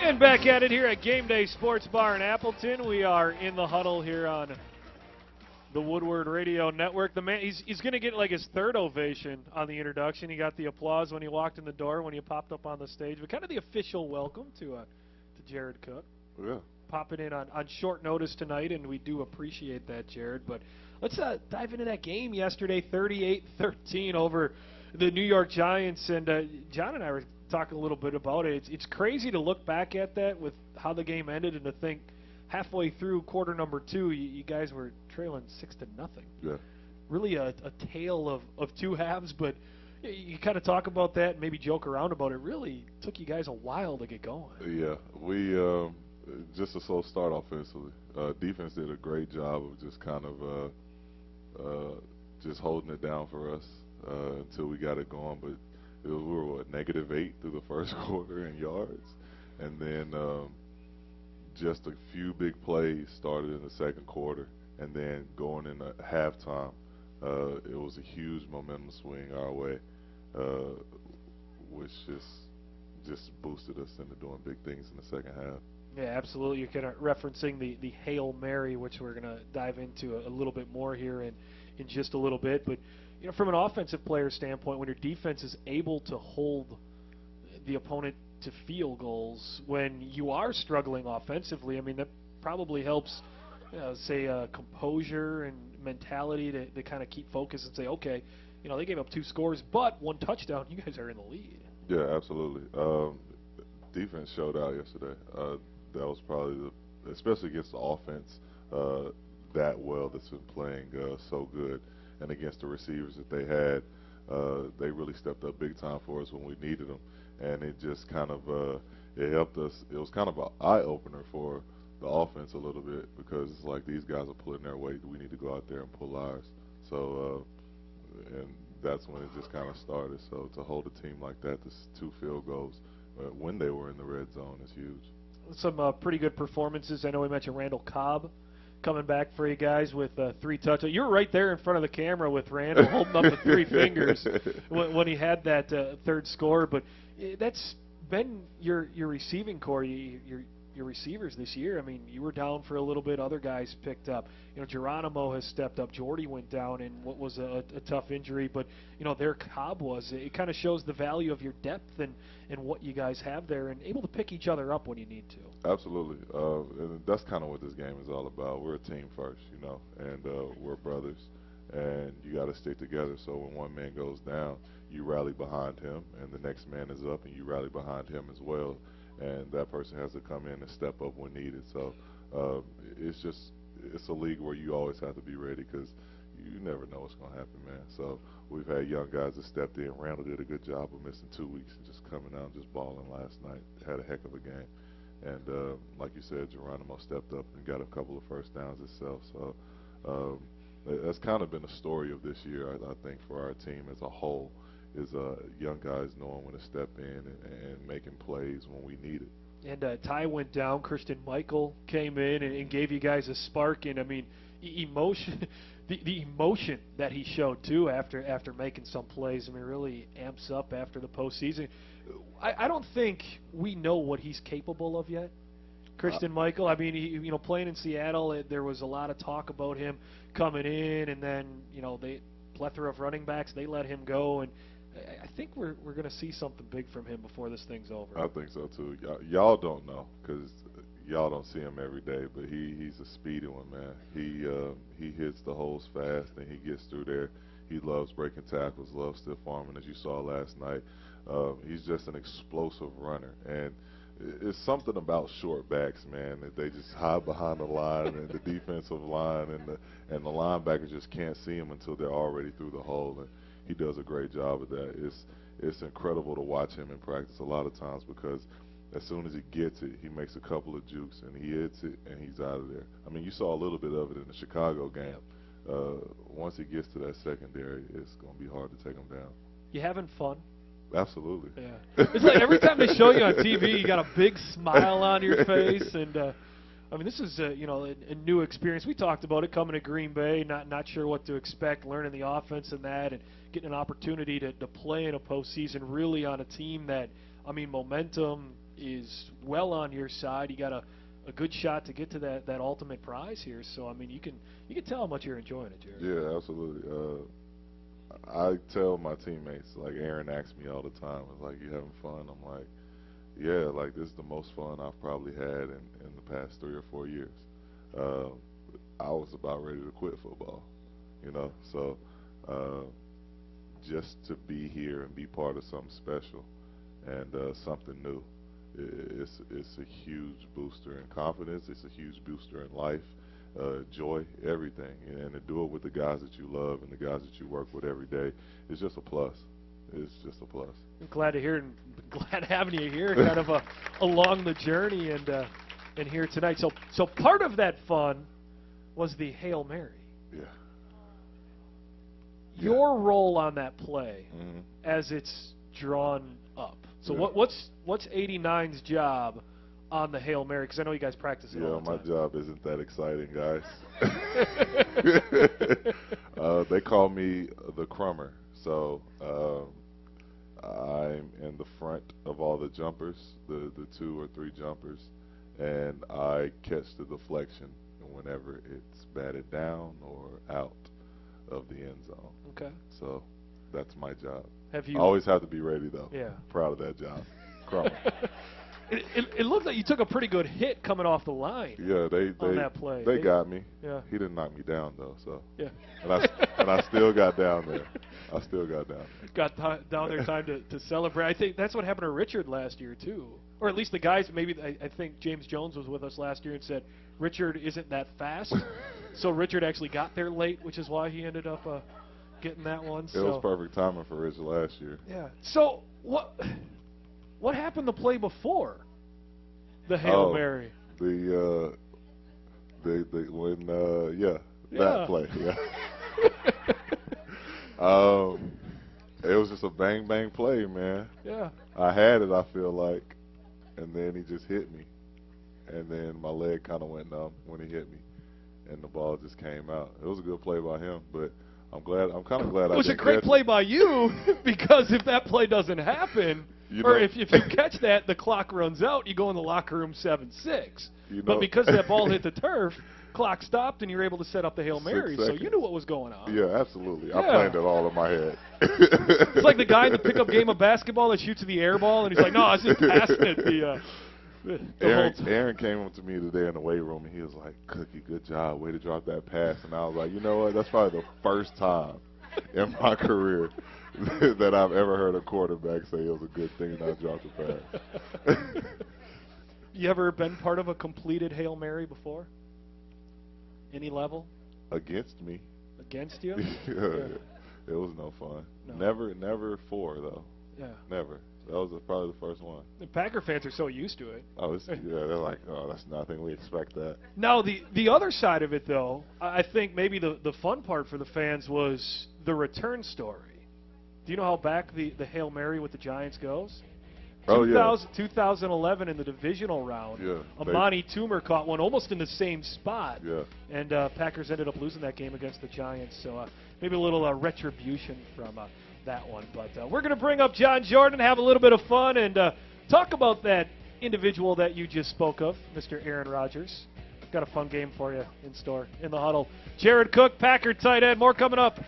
And back at it here at Game Day Sports Bar in Appleton. We are in the huddle here on the Woodward Radio Network. The man, he's going to get like his third ovation on the introduction. He got the applause when he walked in the door, when he popped up on the stage. But kind of the official welcome to Jared Cook. Yeah. Popping in on short notice tonight, and we do appreciate that, Jared. But let's dive into that game yesterday, 38-13 over the New York Giants. And John and I were talking a little bit about it. It's crazy to look back at that with how the game ended and to think halfway through quarter number 2, you guys were trailing 6-0. Yeah. Really a tale of two halves, but you kind of talk about that and maybe joke around about it. Really took you guys a while to get going. Yeah, we just a slow start offensively. Defense did a great job of just kind of just holding it down for us until we got it going. But we were -8 through the first quarter in yards, and then just a few big plays started in the second quarter, and then going into halftime, it was a huge momentum swing our way, which just boosted us into doing big things in the second half. Yeah, absolutely. You're kind of referencing the Hail Mary, which we're going to dive into a little bit more here in just a little bit. But, you know, from an offensive player standpoint, when your defense is able to hold the opponent to field goals when you are struggling offensively, I mean, that probably helps, say, composure and mentality to kind of keep focus and say, okay, you know, they gave up 2 scores, but 1 touchdown. You guys are in the lead. Yeah, absolutely. Defense showed out yesterday. That was probably, especially against the offense that well that's been playing so good, and against the receivers that they had, they really stepped up big time for us when we needed them, and it just kind of it helped us. It was kind of an eye opener for the offense a little bit, because it's like these guys are pulling their weight. We need to go out there and pull ours. So, and that's when it just kind of started. So to hold a team like that, this 2 field goals when they were in the red zone is huge. Some pretty good performances. I know we mentioned Randall Cobb coming back for you guys with 3 touchdowns. You were right there in front of the camera with Randall holding up the 3 fingers when he had that third score. But that's been your receiving core, your receivers this year. I mean, you were down for a little bit. Other guys picked up. You know, Geronimo has stepped up. Jordy went down in what was a tough injury. But, you know, there Cobb was. It kind of shows the value of your depth and what you guys have there and able to pick each other up when you need to. Absolutely. And that's kind of what this game is all about. We're a team first, you know, and we're brothers. And you got to stick together. So when one man goes down, you rally behind him, and the next man is up, and you rally behind him as well. And that person has to come in and step up when needed. So it's a league where you always have to be ready, because you never know what's going to happen, man. So we've had young guys that stepped in. Randall did a good job of missing 2 weeks and just coming out and just balling last night. Had a heck of a game. And like you said, Geronimo stepped up and got a couple of first downs himself. So that's kind of been the story of this year, I think, for our team as a whole, is young guys knowing when to step in and making plays when we need it. And Ty went down. Christian Michael came in and gave you guys a spark. And, I mean, emotion, the emotion that he showed, too, after making some plays, I mean, really amps up after the postseason. I don't think we know what he's capable of yet, Christian Michael. I mean, playing in Seattle, there was a lot of talk about him coming in, and then, they plethora of running backs, they let him go, and I think we're going to see something big from him before this thing's over. I think so too. Y'all don't know, because y'all don't see him every day, but he's a speedy one, man. He hits the holes fast, and he gets through there. He loves breaking tackles, loves stiff arming, as you saw last night. He's just an explosive runner, and it's something about short backs, man, that they just hide behind the line and the defensive line, and the linebackers just can't see him until they're already through the hole, and he does a great job of that. It's incredible to watch him in practice a lot of times, because as soon as he gets it, he makes a couple of jukes, and he hits it, and he's out of there. I mean, you saw a little bit of it in the Chicago game. Once he gets to that secondary, it's going to be hard to take him down. You having fun? Absolutely. Yeah. It's like every time they show you on TV, you got a big smile on your face, and I mean, this is a new experience. We talked about it coming to Green Bay, not sure what to expect, learning the offense and that, and getting an opportunity to play in a postseason really on a team that, I mean, momentum is well on your side. You got a good shot to get to that ultimate prize here. So I mean, you can tell how much you're enjoying it, Jared. Yeah, absolutely. I tell my teammates, like Aaron asks me all the time, it's like, you having fun? I'm like, yeah, like this is the most fun I've probably had in the past 3 or 4 years. I was about ready to quit football, you know, so just to be here and be part of something special and something new, it's a huge booster in confidence. It's a huge booster in life, joy, everything, and to do it with the guys that you love and the guys that you work with every day, it's just a plus. It's just a plus. I'm glad to hear it, and glad having you here, kind of along the journey and here tonight. So part of that fun was the Hail Mary. Yeah. Your role on that play Mm-hmm. as it's drawn up. So Yeah. what's 89's job on the Hail Mary? Because I know you guys practice it all the My time. job isn't that exciting, guys. They call me the crummer. So I'm in the front of all the jumpers, the 2 or 3 jumpers, and I catch the deflection whenever it's batted down or out of the end zone. Okay. So that's my job. Have I you? always have to be ready, though. Yeah. Proud of that job. Crummer. It looked like you took a pretty good hit coming off the line. Yeah, on that play. They got me. Yeah. He didn't knock me down though, so. Yeah. And I still got down there. I still got down there. Got down there time to celebrate. I think that's what happened to Richard last year too, or at least the guys. Maybe I think James Jones was with us last year and said Richard isn't that fast, so Richard actually got there late, which is why he ended up getting that one. It was perfect timing for Rich last year. Yeah. So what happened the play before the Hail Mary? That play, yeah. It was just a bang bang play, man. Yeah. I had it, I feel like, and then he just hit me, and then my leg kind of went numb when he hit me, and the ball just came out. It was a good play by him, but I'm kind of glad I didn't catch it. It was a great play by you, because if that play doesn't happen, if you catch that, the clock runs out, you go in the locker room 7-6. But because that ball hit the turf, clock stopped, and you're able to set up the Hail Mary, so you knew what was going on. Yeah, absolutely. Yeah. I planned it all in my head. It's like the guy in the pickup game of basketball that shoots the air ball, and he's like, no, I was just passing it the whole time. Aaron came up to me today in the weight room, and he was like, Cookie, good job. Way to drop that pass. And I was like, you know what? That's probably the first time in my career that I've ever heard a quarterback say it was a good thing that I dropped the pass. You ever been part of a completed Hail Mary before? Any level? Against me. Against you? Yeah. It was no fun. No. Never 4, though. Yeah. Never. That was probably the first one. The Packer fans are so used to it. Oh, they're like, oh, that's nothing. We expect that. Now, the other side of it, though, I think maybe the fun part for the fans was the return story. Do you know how back the Hail Mary with the Giants goes? Oh, yeah. 2011 in the divisional round. Yeah. Amani Toomer caught one almost in the same spot. Yeah. And Packers ended up losing that game against the Giants. So maybe a little retribution from that one. But we're going to bring up John Jordan, have a little bit of fun, and talk about that individual that you just spoke of, Mr. Aaron Rodgers. Got a fun game for you in store in the huddle. Jared Cook, Packer tight end. More coming up.